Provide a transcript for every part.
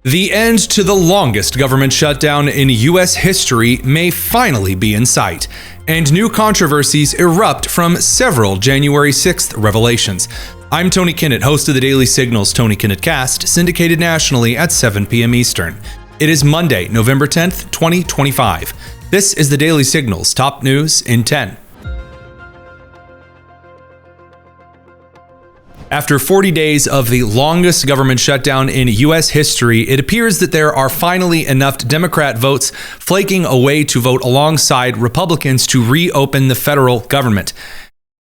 The end to the longest government shutdown in U.S. history may finally be in sight, and new controversies erupt from several January 6th revelations. I'm Tony Kinnett, host of the Daily Signal's Tony Kinnett Cast, syndicated nationally at 7 p.m. Eastern. It is Monday, November 10th, 2025. This is the Daily Signal's top news in 10. After 40 days of the longest government shutdown in U.S. history, it appears that there are finally enough Democrat votes flaking away to vote alongside Republicans to reopen the federal government.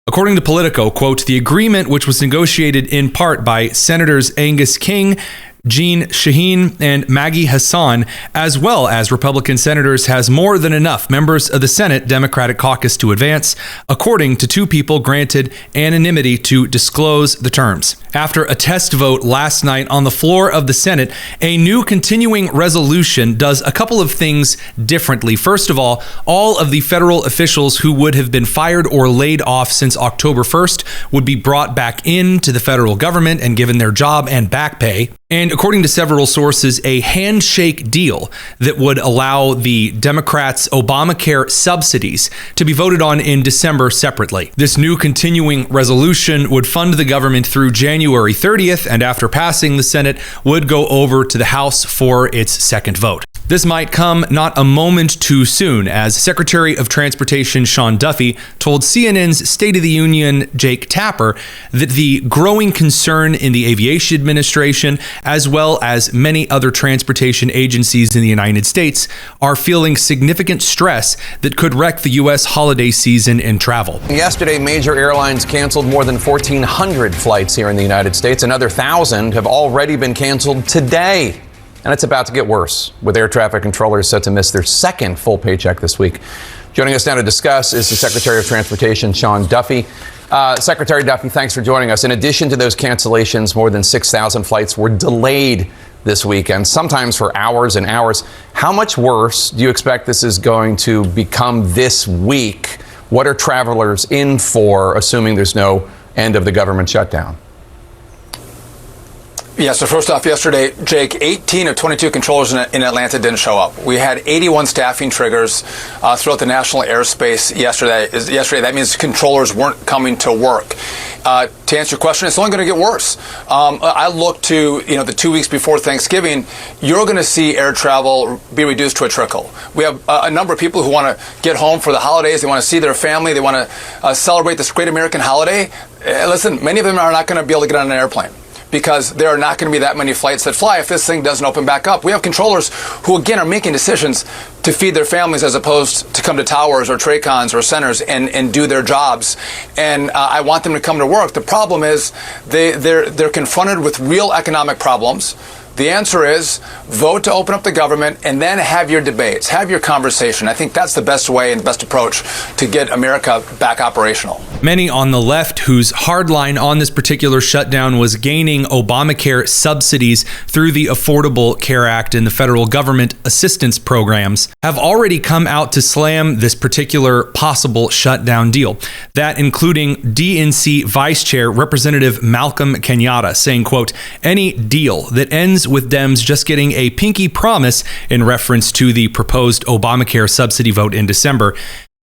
According to Politico, quote, the agreement, which was negotiated in part by Senators Angus King, Jeanne Shaheen, and Maggie Hassan, as well as Republican senators, has more than enough members of the Senate Democratic caucus to advance, according to two people granted anonymity to disclose the terms. After a test vote last night on the floor of the Senate, a new continuing resolution does a couple of things differently. First of all of the federal officials who would have been fired or laid off since October 1st would be brought back into the federal government and given their job and back pay. And according to several sources, a handshake deal that would allow the Democrats' Obamacare subsidies to be voted on in December separately. This new continuing resolution would fund the government through January 30th, and after passing the Senate, would go over to the House for its second vote. This might come not a moment too soon, as Secretary of Transportation Sean Duffy told CNN's State of the Union Jake Tapper that the growing concern in the aviation administration, as well as many other transportation agencies in the United States, are feeling significant stress that could wreck the U.S. holiday season in travel. Yesterday, major airlines canceled more than 1,400 flights here in the United States. Another 1,000 have already been canceled today. And it's about to get worse, with air traffic controllers set to miss their second full paycheck this week. Joining us now to discuss is the Secretary of Transportation, Sean Duffy. Secretary Duffy, thanks for joining us. In addition to those cancellations, more than 6,000 flights were delayed this weekend, sometimes for hours and hours. How much worse do you expect this is going to become this week? What are travelers in for, assuming there's no end of the government shutdown? Yeah, so first off, yesterday, Jake, 18 of 22 controllers in Atlanta didn't show up. We had 81 staffing triggers throughout the national airspace yesterday. That means controllers weren't coming to work. To answer your question, it's only going to get worse. I look to, the 2 weeks before Thanksgiving, you're going to see air travel be reduced to a trickle. We have a number of people who want to get home for the holidays. They want to see their family. They want to celebrate this great American holiday. Listen, many of them are not going to be able to get on an airplane, because there are not going to be that many flights that fly if this thing doesn't open back up. We have controllers who, again, are making decisions to feed their families as opposed to come to towers or TRACONs or centers and do their jobs. And I want them to come to work. The problem is they're confronted with real economic problems. The answer is vote to open up the government and then have your debates, have your conversation. I think that's the best way and the best approach to get America back operational. Many on the left, whose hardline on this particular shutdown was gaining Obamacare subsidies through the Affordable Care Act and the federal government assistance programs, have already come out to slam this particular possible shutdown deal. That including DNC Vice Chair Representative Malcolm Kenyatta saying, quote, any deal that ends with Dems just getting a pinky promise in reference to the proposed Obamacare subsidy vote in December,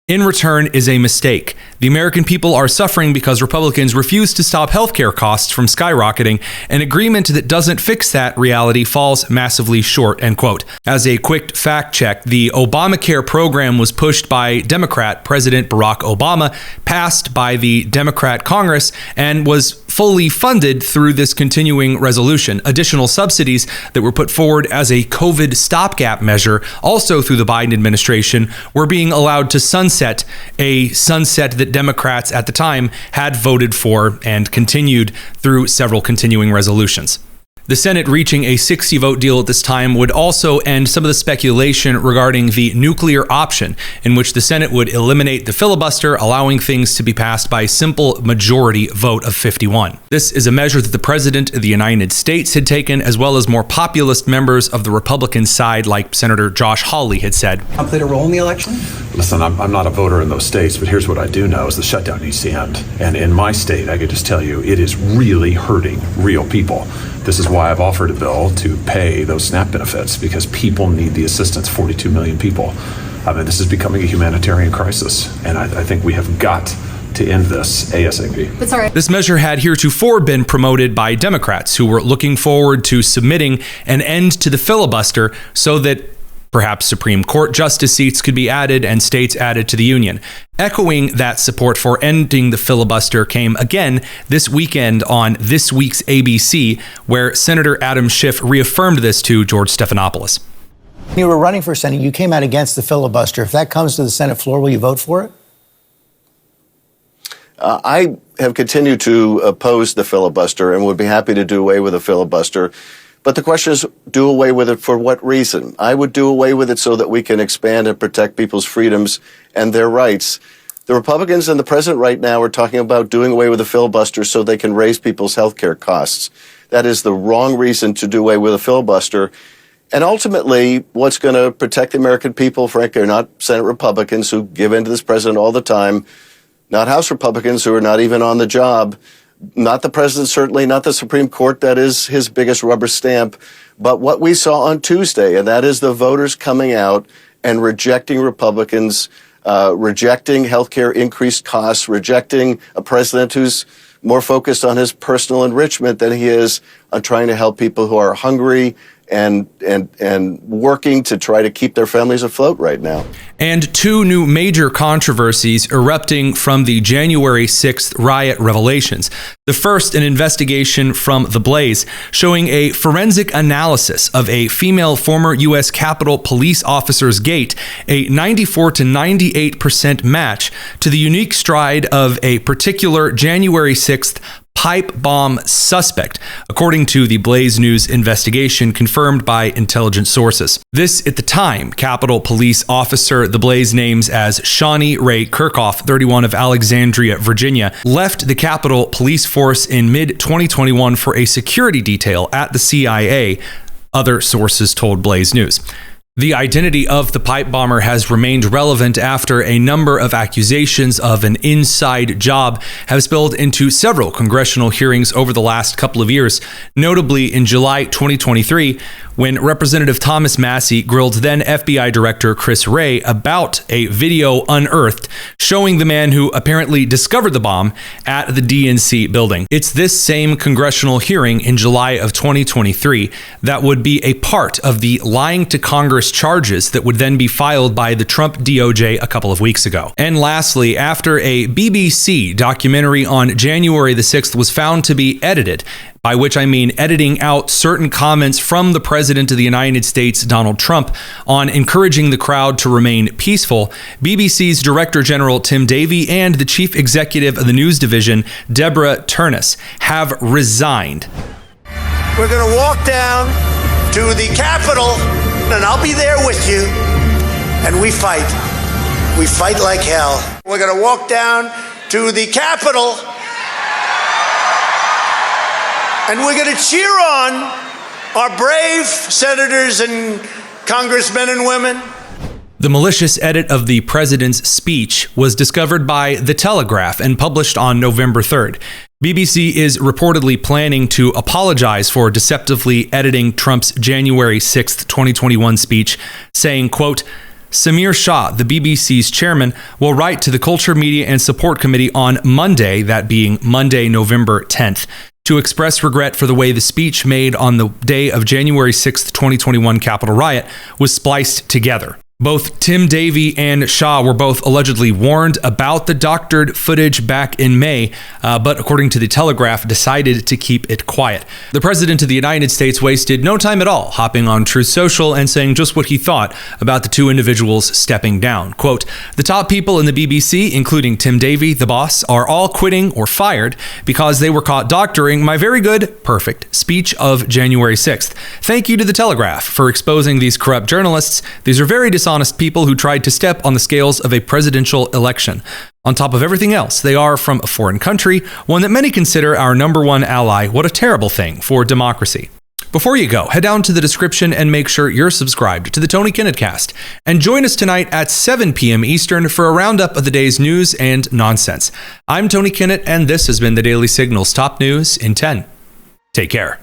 in return, is a mistake. The American people are suffering because Republicans refuse to stop healthcare costs from skyrocketing. An agreement that doesn't fix that reality falls massively short, end quote. As a quick fact check, the Obamacare program was pushed by Democrat President Barack Obama, passed by the Democrat Congress, and was fully funded through this continuing resolution. Additional subsidies that were put forward as a COVID stopgap measure, also through the Biden administration, were being allowed to sunset, a sunset that Democrats at the time had voted for and continued through several continuing resolutions. The Senate reaching a 60-vote deal at this time would also end some of the speculation regarding the nuclear option, in which the Senate would eliminate the filibuster, allowing things to be passed by a simple majority vote of 51. This is a measure that the President of the United States had taken, as well as more populist members of the Republican side, like Senator Josh Hawley had said. Played a role in the election? Listen, I'm not a voter in those states, but here's what I do know is the shutdown needs to end. And in my state, I could just tell you, it is really hurting real people. This is why I've offered a bill to pay those SNAP benefits, because people need the assistance, 42 million people. I mean, this is becoming a humanitarian crisis, and I think we have got to end this ASAP. But sorry. This measure had heretofore been promoted by Democrats who were looking forward to submitting an end to the filibuster so that perhaps Supreme Court justice seats could be added and states added to the union. Echoing that support for ending the filibuster came again this weekend on This Week's ABC, where Senator Adam Schiff reaffirmed this to George Stephanopoulos. You were running for Senate. You came out against the filibuster. If that comes to the Senate floor, will you vote for it? I have continued to oppose the filibuster and would be happy to do away with a filibuster. But the question is, do away with it for what reason? I would do away with it so that we can expand and protect people's freedoms and their rights. The Republicans and the president right now are talking about doing away with the filibuster so they can raise people's health care costs. That is the wrong reason to do away with a filibuster. And ultimately, what's going to protect the American people, frankly, are not Senate Republicans who give in to this president all the time, not House Republicans who are not even on the job, not the president, certainly not the Supreme Court. That is his biggest rubber stamp. But what we saw on Tuesday, and that is the voters coming out and rejecting Republicans, rejecting healthcare increased costs, rejecting a president who's more focused on his personal enrichment than he is on trying to help people who are hungry and working to try to keep their families afloat right now. And two new major controversies erupting from the January 6th riot revelations. The first, an investigation from The Blaze showing a forensic analysis of a female former U.S. Capitol police officer's gait, a 94 to 98% match to the unique stride of a particular January 6th pipe bomb suspect, according to the Blaze News investigation confirmed by intelligence sources. This, at the time, Capitol Police officer the Blaze names as Shawnee Ray Kirkhoff, 31 of Alexandria, Virginia, left the Capitol Police Force in mid-2021 for a security detail at the CIA, other sources told Blaze News. The identity of the pipe bomber has remained relevant after a number of accusations of an inside job have spilled into several congressional hearings over the last couple of years, notably in July 2023, when Representative Thomas Massey grilled then FBI Director Chris Wray about a video unearthed showing the man who apparently discovered the bomb at the DNC building. It's this same congressional hearing in July of 2023 that would be a part of the lying to Congress charges that would then be filed by the Trump DOJ a couple of weeks ago. And lastly, after a BBC documentary on January the 6th was found to be edited, by which I mean editing out certain comments from the President of the United States, Donald Trump, on encouraging the crowd to remain peaceful, BBC's Director General Tim Davie and the Chief Executive of the News Division, Deborah Turnus, have resigned. We're going to walk down to the Capitol, and I'll be there with you, and we fight. We fight like hell. We're going to walk down to the Capitol, and we're going to cheer on our brave senators and congressmen and women. The malicious edit of the president's speech was discovered by The Telegraph and published on November 3rd. BBC is reportedly planning to apologize for deceptively editing Trump's January 6th, 2021 speech, saying, quote, Samir Shah, the BBC's chairman, will write to the Culture, Media and Support Committee on Monday, that being Monday, November 10th, to express regret for the way the speech made on the day of January 6th, 2021 Capitol riot was spliced together. Both Tim Davie and Shah were both allegedly warned about the doctored footage back in May, but according to The Telegraph, decided to keep it quiet. The President of the United States wasted no time at all hopping on Truth Social and saying just what he thought about the two individuals stepping down. Quote, the top people in the BBC, including Tim Davie, the boss, are all quitting or fired because they were caught doctoring my very good, perfect speech of January 6th. Thank you to The Telegraph for exposing these corrupt journalists. These are very dishonest people who tried to step on the scales of a presidential election. On top of everything else, they are from a foreign country, one that many consider our number one ally. What a terrible thing for democracy. Before you go, head down to the description and make sure you're subscribed to the Tony Kinnett Cast. And join us tonight at 7 p.m. Eastern for a roundup of the day's news and nonsense. I'm Tony Kinnett, and this has been the Daily Signal's top news in 10. Take care.